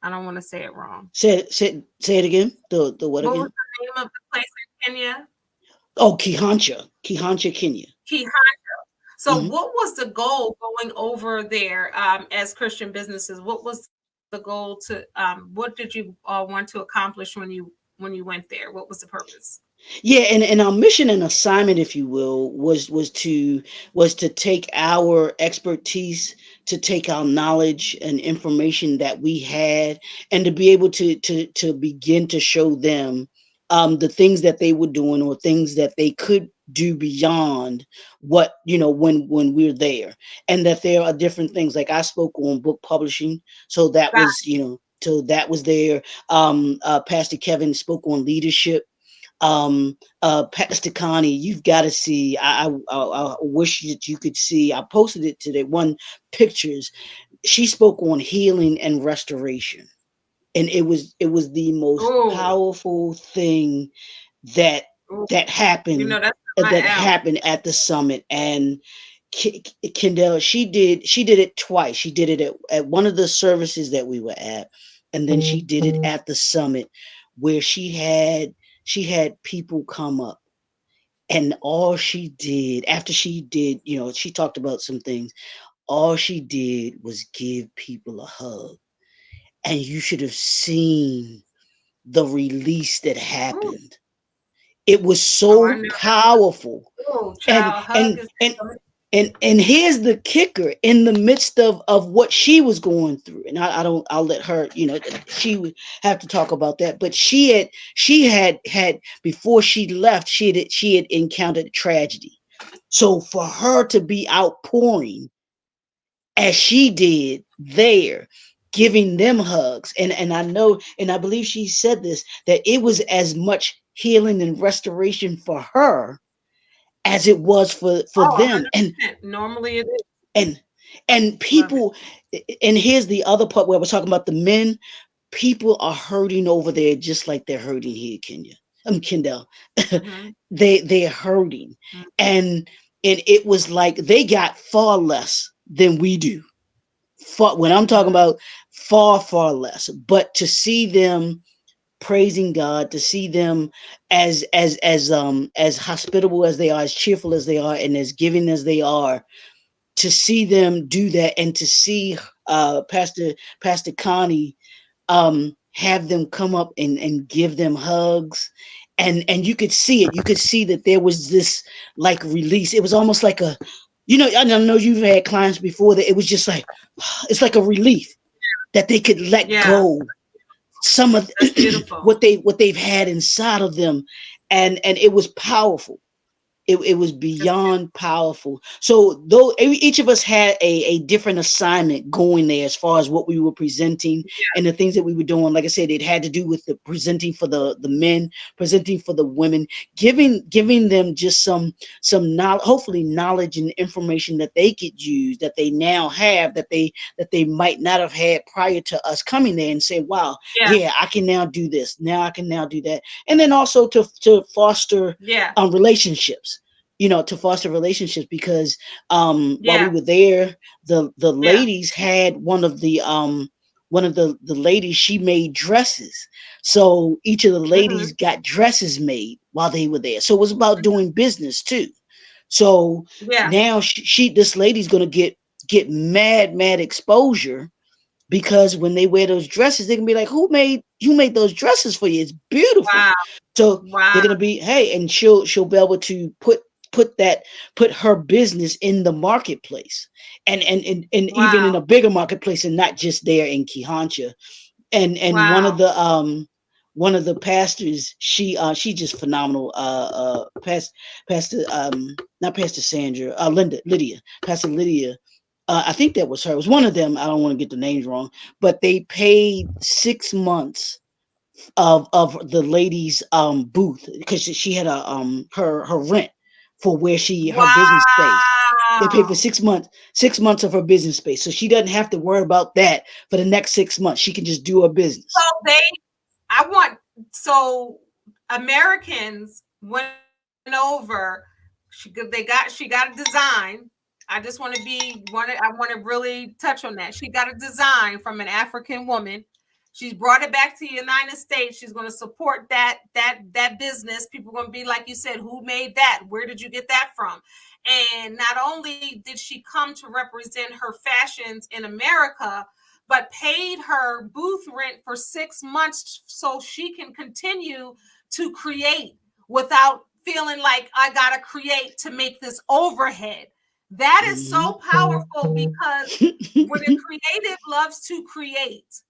I don't want to say it wrong. Say it again. The what What was again? the name of the place in Kenya? Oh, Kihancha, Kenya. Key. So, Hmm. what was the goal going over there as Christian businesses? What was the goal to? What did you want to accomplish when you went there? What was the purpose? Yeah, and our mission and assignment, if you will, was to take our expertise, to take our knowledge and information that we had, and to be able to begin to show them the things that they were doing, or things that they could do beyond what, when we're there, and that there are different things. Like I spoke on book publishing, so that Got was, there. Pastor Kevin spoke on leadership. Pastor Connie, you've got to see. I wish that you could see. I posted it today. One pictures. She spoke on healing and restoration, and it was the most oh, powerful thing that oh, that happened that's my that alley. happened at the summit. And Kendall, she did it twice. She did it at one of the services that we were at, and then she did it at the summit, where she had people come up, and all she did after she did, she talked about some things. All she did was give people a hug, and you should have seen the release that Ooh, happened. It was oh, I so know that's powerful. oh, and child hug and is and and here's the kicker: in the midst of what she was going through, and I'll let her, she would have to talk about that. But she had before she left, she had encountered tragedy. So for her to be outpouring as she did there, giving them hugs, and I know, and I believe she said this, that it was as much healing and restoration for her as it was for oh, them. and 100%. Normally it is. and and Love it. people, and here's the other part where we're talking about the men. People are hurting over there just like they're hurting here, Kenya. Kendall. Hmm. They're hurting. And it was like they got far less than we do. When I'm talking Hmm. about far less, but to see them praising God, to see them as hospitable as they are, as cheerful as they are, and as giving as they are, to see them do that, and to see Pastor Connie have them come up and give them hugs. And you could see it. You could see that there was this like release. It was almost like I know you've had clients before, that it was just like, it's like a relief that they could let Yeah, go some of that's beautiful. what they've had inside of them. And it was powerful. It was That's beyond powerful. So though each of us had a different assignment going there, as far as what we were presenting and the things that we were doing. Like I said, it had to do with the presenting for the men, presenting for the women, giving them just some knowledge, hopefully knowledge and information that they could use, that they now have, that they might not have had prior to us coming there, and say, wow, yeah, yeah, I can now do this, now I can now do that. And then also to foster yeah, relationships, to foster relationships, because while we yeah. were there, the Yeah. ladies had one of the ladies, she made dresses. So each of the Mhm. ladies got dresses made while they were there. So it was about doing business too. So Yeah. now this lady's gonna get mad exposure, because when they wear those dresses, they can be like, who made those dresses for you? It's beautiful. Wow. So they're Wow. gonna be, hey, and she'll be able to put that put her business in the marketplace, and even in Wow. a bigger marketplace, and not just there in Kihancha. And Wow. one of the pastors, she just phenomenal. Pastor, not Pastor Sandra, Lydia, Pastor Lydia. I think that was her. It was one of them. I don't want to get the names wrong, but they paid 6 months of the lady's booth, because she had a her rent for where her business space. They paid for Wow. 6 months, 6 months of her business space, so she doesn't have to worry about that for the next 6 months. She can just do her So business. I want, so Americans went over. She got a design. I just want to I want to really touch on that. She got a design from an African woman. She's brought it back to the United States. She's going to support that business. People are going to be like you said, who made that? Where did you get that from? And not only did she come to represent her fashions in America, but paid her booth rent for 6 months so she can continue to create without feeling like I got to create to make this overhead. That is Hmm. so powerful, because when a creative loves to create,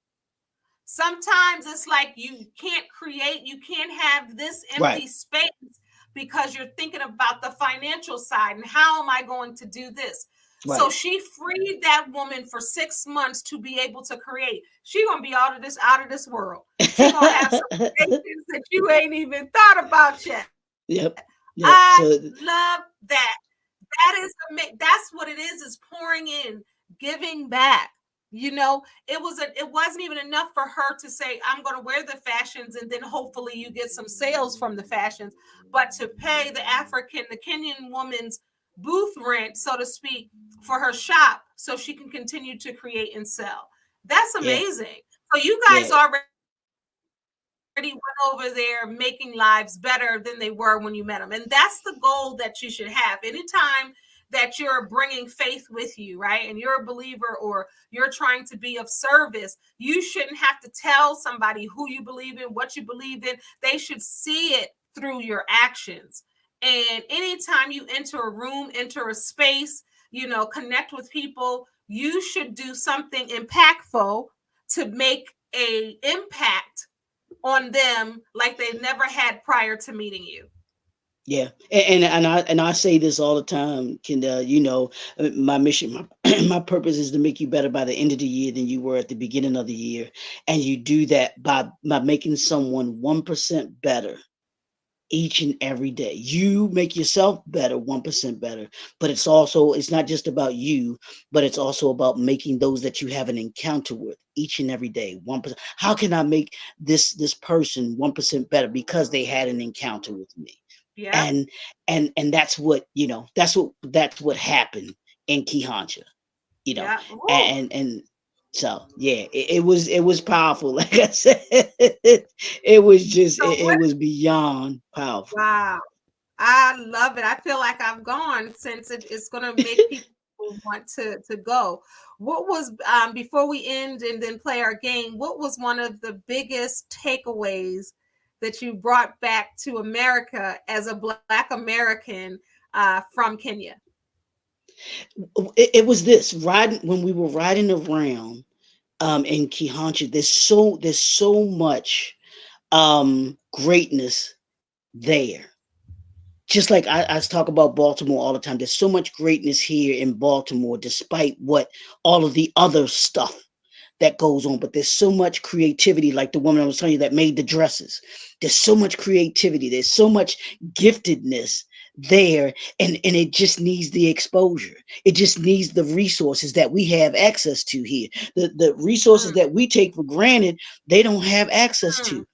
sometimes it's like you can't create, you can't have this Right, empty space because you're thinking about the financial side and how am I going to do this. So right. she freed that woman for 6 months to be able to create. She gonna be out of this world. She gonna have some creations that you ain't even thought about yet. Yep, I yep. So love that. That's what it is pouring in, giving back. It wasn't even enough for her to say, I'm going to wear the fashions and then hopefully you get some sales from the fashions, but to pay the Kenyan woman's booth rent, so to speak, for her shop so she can continue to create and sell. That's yeah, amazing. So you guys yeah, already went over there making lives better than they were when you met them. And that's the goal that you should have. Anytime that you're bringing faith with you, right? And you're a believer or you're trying to be of service, you shouldn't have to tell somebody who you believe in, what you believe in. They should see it through your actions. And anytime you enter a room, enter a space, connect with people, you should do something impactful to make a impact on them like they never had prior to meeting you. yeah. And I say this all the time, Kendall. My mission, my purpose is to make you better by the end of the year than you were at the beginning of the year, and you do that by making someone 1% better each and every day. You make yourself better, 1% better, but it's not just about you, but it's also about making those that you have an encounter with each and every day, 1%. How can I make this person 1% better because they had an encounter with me? Yep. And that's what happened in Kihancha, you know, Yeah. Ooh. and so yeah, it was powerful. Like I said, So it what? was beyond powerful. Wow. I love it. I feel like I've gone since it's going to make people want to go. What was before we end and then play our game? What was one of the biggest takeaways that you brought back to America as a Black American from Kenya? It was this riding when we were riding around in Kihancha. There's so much greatness there. Just like I talk about Baltimore all the time. There's so much greatness here in Baltimore, despite what all of the other stuff that goes on. But there's so much creativity, like the woman I was telling you that made the dresses. There's so much creativity. There's so much giftedness there, and it just needs the exposure. It just needs the resources that we have access to here. The resources Mm, that we take for granted, they don't have access mm, to.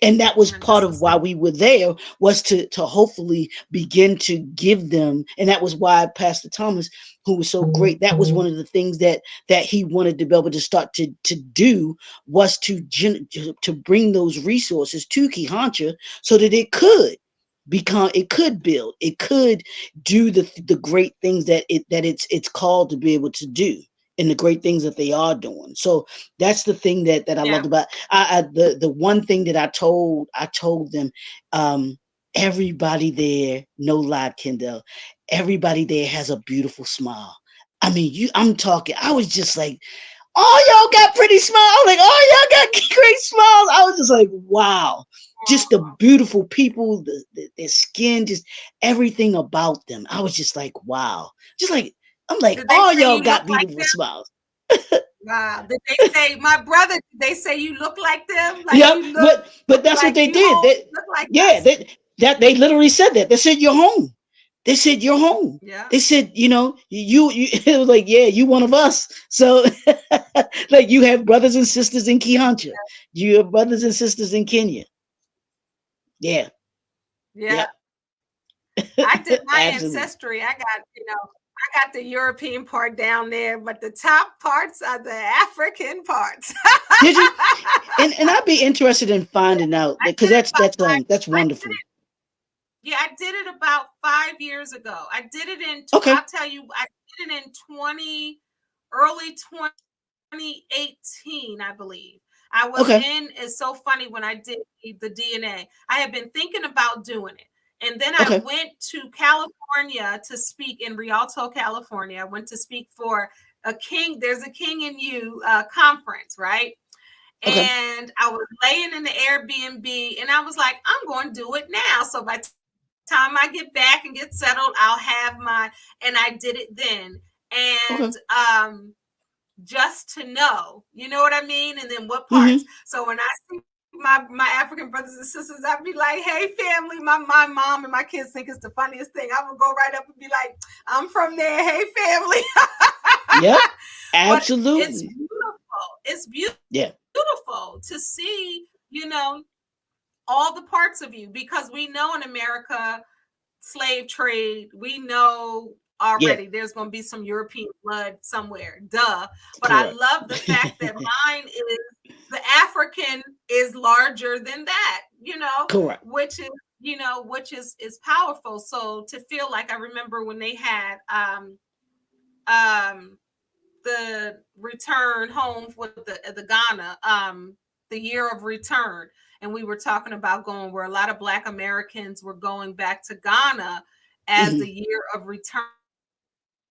And that was that's part of what's why up. we were there, was to hopefully begin to give them. And that was why Pastor Thomas, who was so great, that was one of the things that he wanted to be able to start to do, was to bring those resources to Kihancha so that it could become, it could build, it could do the great things that it's called to be able to do, and the great things that they are doing. So that's the thing that I Yeah. loved about, the one thing that I told them, um everybody there, no lie, Kendall, everybody there has a beautiful smile. I mean, I'm talking, I was just like, all y'all got pretty smiles. I was like, oh, y'all got great smiles. I was just like, wow. Just the beautiful people, their skin, just everything about them. I was just like, wow. Just like, I'm like, Did they all say y'all you look got like beautiful them? smiles. Wow. Did they say, my brother, did they say you look like them? Like Yeah, you look but that's what like they you did. home, look like Yeah, us? they literally said that. They said you're home. They said you're home. Yeah. They said, you it was like, yeah, you one of us. So like, you have brothers and sisters in Kihancha. You have brothers and sisters in Kenya. Yeah. Yeah. Yep. I did my Absolutely. ancestry. I got the European part down there, but the top parts are the African parts. Did you? And I'd be interested in finding out, I because did it about that's I did wonderful. it. Yeah, I did it about 5 years ago. I did it in. Okay. I'll tell you, I did it in early 2018, I believe. I was Okay. in. It's so funny when I did the DNA. I had been thinking about doing it, and then I Okay. went to California to speak in Rialto, California. I went to speak for a King. There's a King in You conference, right? Okay. And I was laying in the Airbnb, and I was like, I'm going to do it now. So by the time I get back and get settled, I'll have my. And I did it then, Okay. and just to know, you know what I mean? And then what parts. Mm-hmm. So when I see my African brothers and sisters, I'd be like, hey family, my mom and my kids think it's the funniest thing. I would go right up and be like, I'm from there, hey family. Yep. But it's Absolutely. beautiful. It's Yeah. beautiful to see, all the parts of you, because we know in America, slave trade, we know Yeah. already there's going to be some European blood somewhere. Duh. But I Correct. love the fact that mine is the African is larger than that, Correct. which is which is powerful. So to feel like, I remember when they had um the return home with the Ghana, the year of return, and we were talking about going where a lot of Black Americans were going back to Ghana as Hmm. the year of return,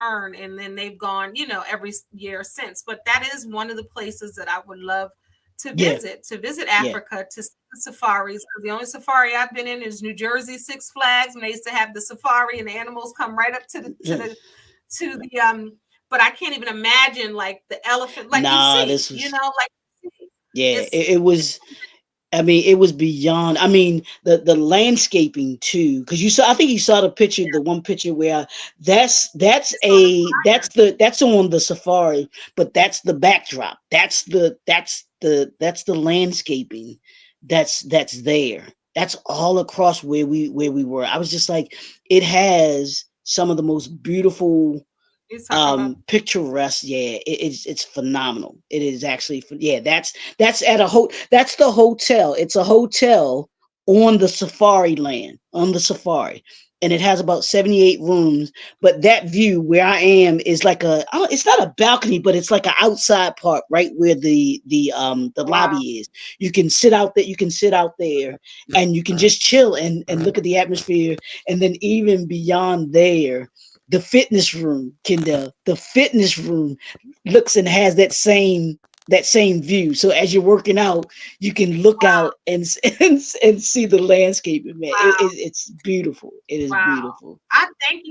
and then they've gone, every year since. But that is one of the places that I would love Yeah. to visit Yeah. Africa, to see the safaris. The only safari I've been in is New Jersey Six Flags, when they used to have the safari and the animals come right up to the but I can't even imagine like the elephant, like you Nah, see, this was, like you see. yeah. It's It was. I mean, it was beyond. I mean, the landscaping too, because you saw. I think you saw the picture, the one picture where it's on the flyer. that's on the safari, but that's the backdrop. That's the landscaping. That's there. That's all across where we were. I was just like, it has some of the most beautiful, He's talking about picturesque. Yeah, it's phenomenal. It is actually, yeah, that's at a that's the hotel. It's a hotel on the safari land, on the safari, and it has about 78 rooms. But that view where I am is like it's not a balcony, but it's like an outside part, right where the wow. lobby is. You can sit out there and you can just chill and look at the atmosphere. And then even beyond there, the fitness room, Kendall, the fitness room looks and has that same view. So as you're working out, you can look out and see the landscape. Man, Wow. it's beautiful. It is Wow. beautiful. I thank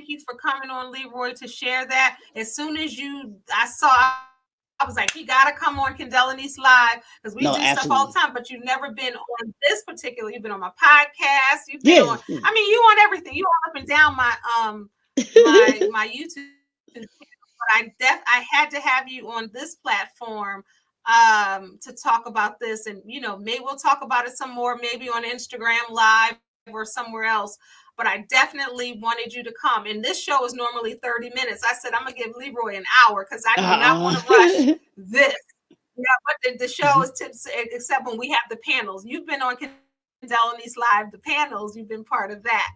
you for coming on, Leroy, to share that. As soon as I was like, you gotta come on Kendell Lenice Live, because we No, do stuff all the absolutely. time, but you've never been on this particular. You've been on my podcast. You've been Yeah. on. I mean, you on everything. You all up and down my YouTube. But I had to have you on this platform to talk about this, and maybe we'll talk about it some more, maybe on Instagram Live or somewhere else. But I definitely wanted you to come. And this show is normally 30 minutes. I said I'm gonna give Leroy an hour, because I do not want to rush uh this. Yeah, but the show is tips, except when we have the panels. You've been on Kendell Lenice Live, the panels. You've been part of that.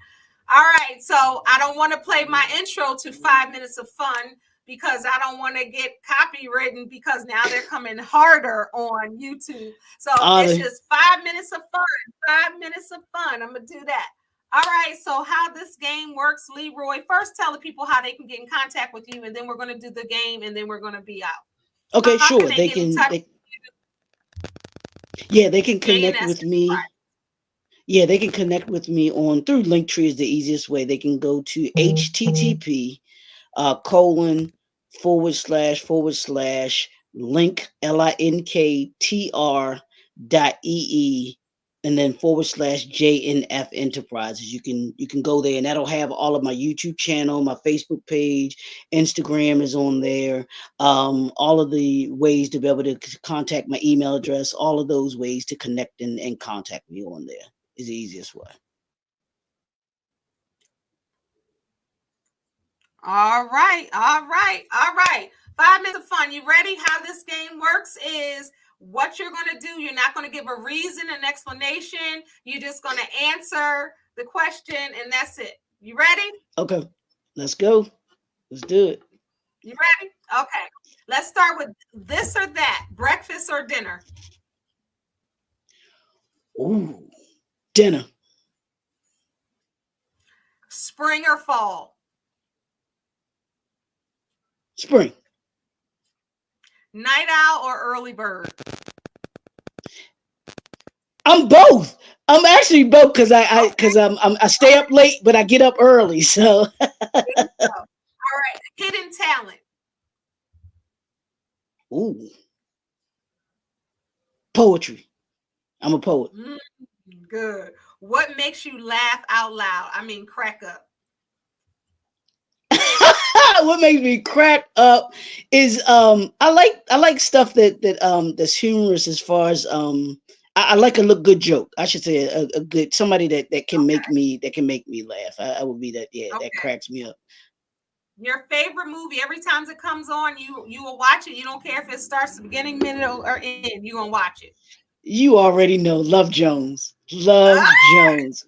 All right. So I don't want to play my intro to 5 minutes of fun because I don't want to get copywritten because now they're coming harder on YouTube. So it's just 5 minutes of fun. 5 minutes of fun. I'm going to do that. All right. So how this game works, Leroy, first tell the people how they can get in contact with you, and then we're going to do the game, and then we're going to be out. Okay, How sure. can they get in touch? They can connect JNS with me. Yeah, they can connect with me on through Linktree is the easiest way. They can go to http colon / link linktr.ee and then / JNF Enterprises. You can go there and that'll have all of my YouTube channel, my Facebook page, Instagram is on there. All of the ways to be able to contact my email address, all of those ways to connect and contact me on there is the easiest way. All right, all right, all right. 5 minutes of fun. You ready? How this game works is what you're going to do. You're not going to give a reason, an explanation. You're just going to answer the question, and that's it. You ready? Okay, let's go. Let's do it. You ready? Okay. Let's start with this or that, breakfast or dinner? Ooh, dinner. Spring or fall? Spring. Night owl or early bird? I'm both. I'm actually both because I stay up late, but I get up early. So. All right. Hidden talent. Ooh. Poetry. I'm a poet. Good. What makes you laugh out loud? I mean, crack up. What makes me crack up is I like stuff that's humorous as far as I like a good joke. I should say a good somebody that can make me laugh. I would be that that cracks me up. Your favorite movie, every time it comes on, you will watch it. You don't care if it starts the beginning, middle, or end. You're gonna watch it. You already know Love Jones. Love Jones.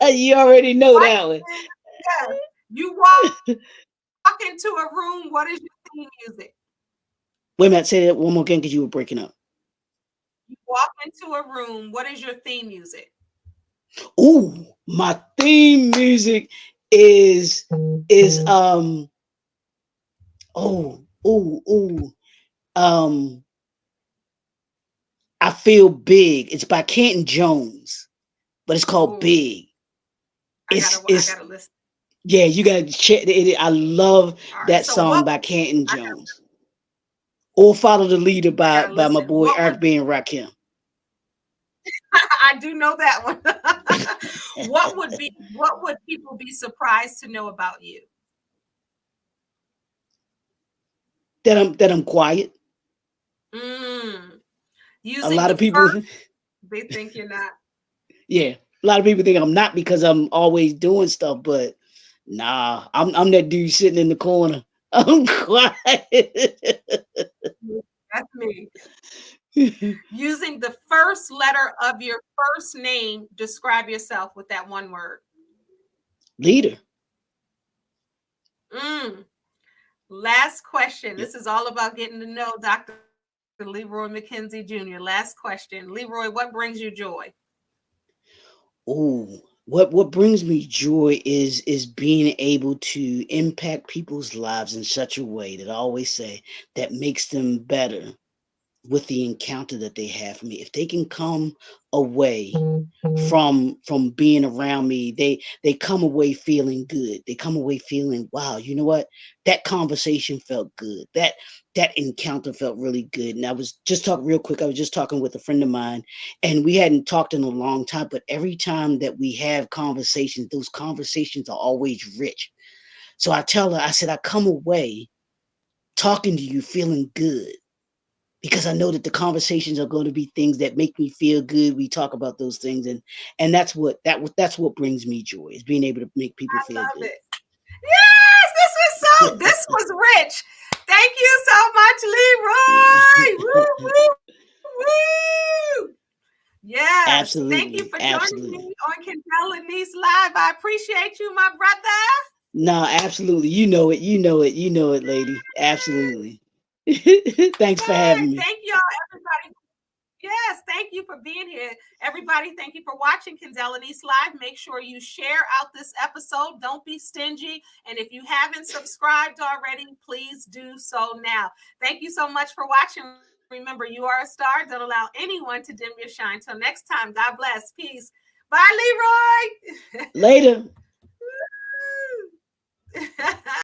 You already know that one. Yeah. You walk into a room, what is your theme music? Wait a minute, say that one more again because you were breaking up. You walk into a room, what is your theme music? Ooh, my theme music is I Feel Big. It's by Canton Jones, but it's called Big. I gotta listen. Yeah, you gotta check it. I love that song by Canton Jones. Or Follow the Leader by my boy Eric B. and Rakim. I do know that one. What would people be surprised to know about you? That I'm quiet. Using a lot of people they think you're not. Yeah, a lot of people think I'm not because I'm always doing stuff, but nah, I'm that dude sitting in the corner. I'm quiet. That's me. Using the first letter of your first name, describe yourself with that one word. Leader. Last question. This is all about getting to know Dr. Leroy McKenzie Jr. Last question. Leroy, what brings you joy? Oh, what brings me joy is being able to impact people's lives in such a way that I always say that makes them better with the encounter that they have for me. If they can come away from being around me, they come away feeling good. They come away feeling, wow, you know what? That conversation felt good. That encounter felt really good. And I was just talking real quick. I was just talking with a friend of mine, and we hadn't talked in a long time, but every time that we have conversations, those conversations are always rich. So I tell her, I said, I come away talking to you feeling good, because I know that the conversations are going to be things that make me feel good. We talk about those things, and that's what brings me joy, is being able to make people feel good. It. Yes, this was rich. Thank you so much, Leroy. Woo, woo, woo. Yeah. Yes. Thank you Absolutely. for joining me Absolutely. on Kendell Lenice Live. I appreciate you, my brother. No, absolutely. You know it. You know it. You know it, lady. Absolutely. Thanks for Yay. having me. Thank y'all, everybody. Yes, thank you for being here. Everybody, thank you for watching Kendell Lenice Live. Make sure you share out this episode. Don't be stingy. And if you haven't subscribed already, please do so now. Thank you so much for watching. Remember, you are a star. Don't allow anyone to dim your shine. Till next time, God bless. Peace. Bye, Leroy. Later.